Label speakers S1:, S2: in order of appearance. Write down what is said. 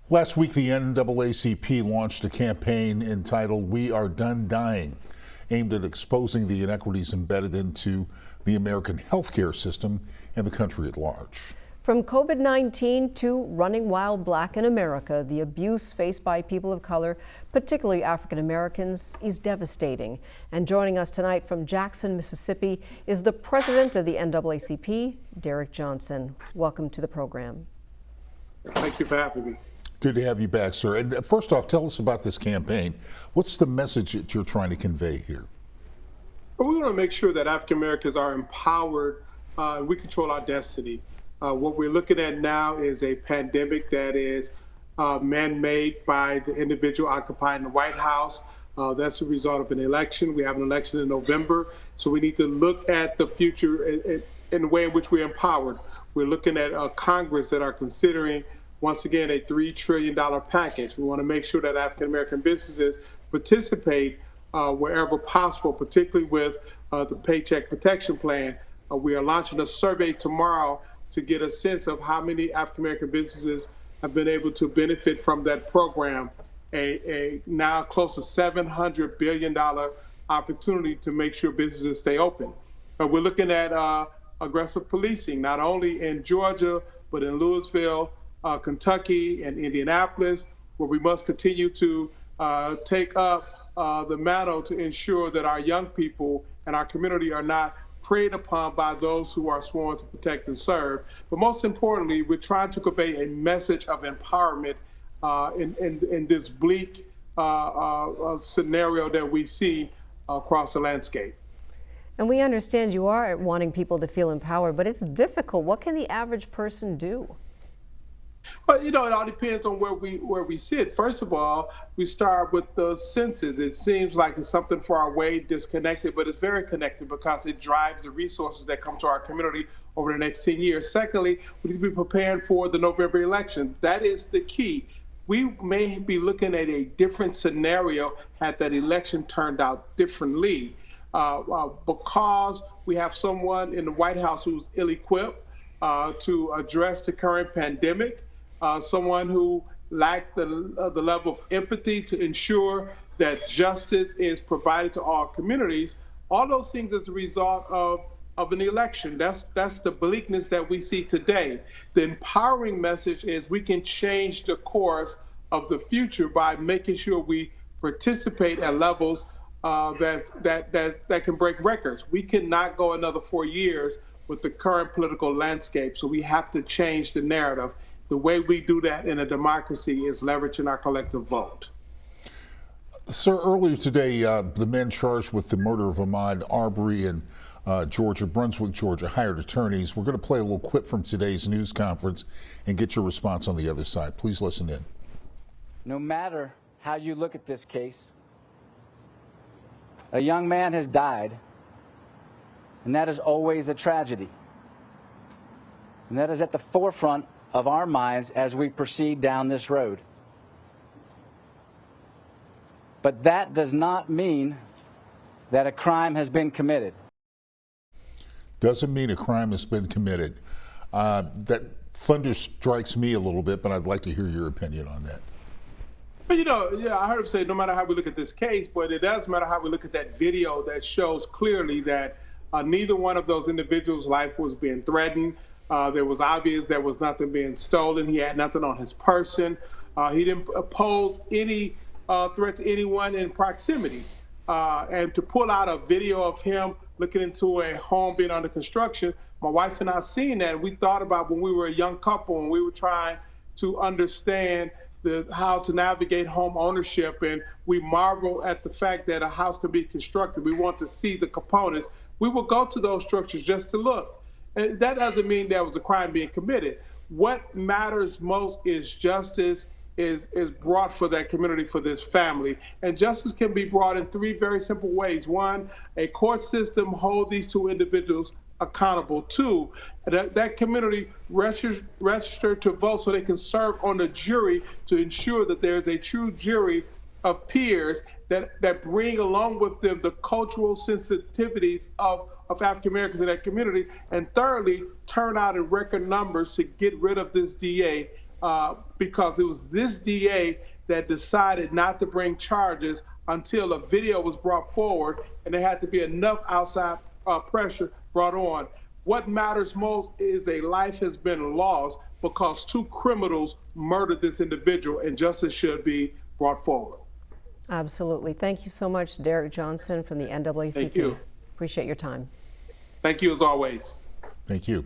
S1: Last week, the NAACP launched a campaign entitled "We Are Done Dying," aimed at exposing the inequities embedded into the American healthcare system and the country at large.
S2: From COVID-19 to running wild black in America, the abuse faced by people of color, particularly African Americans, is devastating. And joining us tonight from Jackson, Mississippi, is the president of the NAACP, Derrick Johnson. Welcome to the program.
S3: Thank you for having me.
S1: Good to have you back, sir. And first off, tell us about this campaign. What's the message that you're trying to convey here?
S3: Well, we want to make sure that African Americans are empowered. We control our destiny. What we're looking at now is a pandemic that is man-made by the individual occupying the White House. That's the result of an election. We have an election in November, so we need to look at the future in the way in which we're empowered. We're looking at a Congress that are considering, once again, a $3 trillion package. We want to make sure that African-American businesses participate wherever possible, particularly with the Paycheck Protection Plan. We are launching a survey tomorrow to get a sense of how many African-American businesses have been able to benefit from that program, a now close to $700 billion opportunity to make sure businesses stay open. We're looking at aggressive policing, not only in Georgia, but in Louisville, Kentucky, and Indianapolis, where we must continue to take up the mantle to ensure that our young people and our community are not preyed upon by those who are sworn to protect and serve. But most importantly, we're trying to convey a message of empowerment in this bleak scenario that we see across the landscape.
S2: And we understand you are wanting people to feel empowered, but it's difficult. What can the average person do?
S3: Well, it all depends on where we sit. First of all, we start with the census. It seems like it's something far away, disconnected, but it's very connected because it drives the resources that come to our community over the next 10 years. Secondly, we need to be preparing for the November election. That is the key. We may be looking at a different scenario had that election turned out differently because we have someone in the White House who's ill-equipped to address the current pandemic. Someone who lacked the level of empathy to ensure that justice is provided to all communities. All those things as a result of an election. That's the bleakness that we see today. The empowering message is we can change the course of the future by making sure we participate at levels that can break records. We cannot go another 4 years with the current political landscape, so we have to change the narrative. The way we do that in a democracy is leveraging our collective vote.
S1: Sir, earlier today, the men charged with the murder of Ahmaud Arbery in Brunswick, Georgia, hired attorneys. We're going to play a little clip from today's news conference and get your response on the other side. Please listen in.
S4: No matter how you look at this case, a young man has died, and that is always a tragedy. And that is at the forefront of our minds as we proceed down this road. But that does not mean that a crime has been committed.
S1: Doesn't mean a crime has been committed. That thunder strikes me a little bit, but I'd like to hear your opinion on that.
S3: But I heard him say no matter how we look at this case, but it does matter how we look at that video that shows clearly that neither one of those individuals' life was being threatened. There was obvious there was nothing being stolen. He had nothing on his person. He didn't pose any threat to anyone in proximity. And to pull out a video of him looking into a home being under construction, my wife and I seen that. We thought about when we were a young couple and we were trying to understand how to navigate home ownership, and we marvel at the fact that a house can be constructed. We want to see the components. We will go to those structures just to look. And that doesn't mean there was a crime being committed. What matters most is justice is brought for that community, for this family. And justice can be brought in three very simple ways. One, a court system hold these two individuals accountable. Two, that community register to vote so they can serve on the jury to ensure that there's a true jury of peers that bring along with them the cultural sensitivities of African Americans in that community. And thirdly, turn out in record numbers to get rid of this DA because it was this DA that decided not to bring charges until a video was brought forward, and there had to be enough outside pressure brought on. What matters most is a life has been lost because two criminals murdered this individual, and justice should be brought forward.
S2: Absolutely. Thank you so much, Derrick Johnson from the NAACP.
S3: Thank you.
S2: Appreciate your time.
S3: Thank you as always.
S1: Thank you.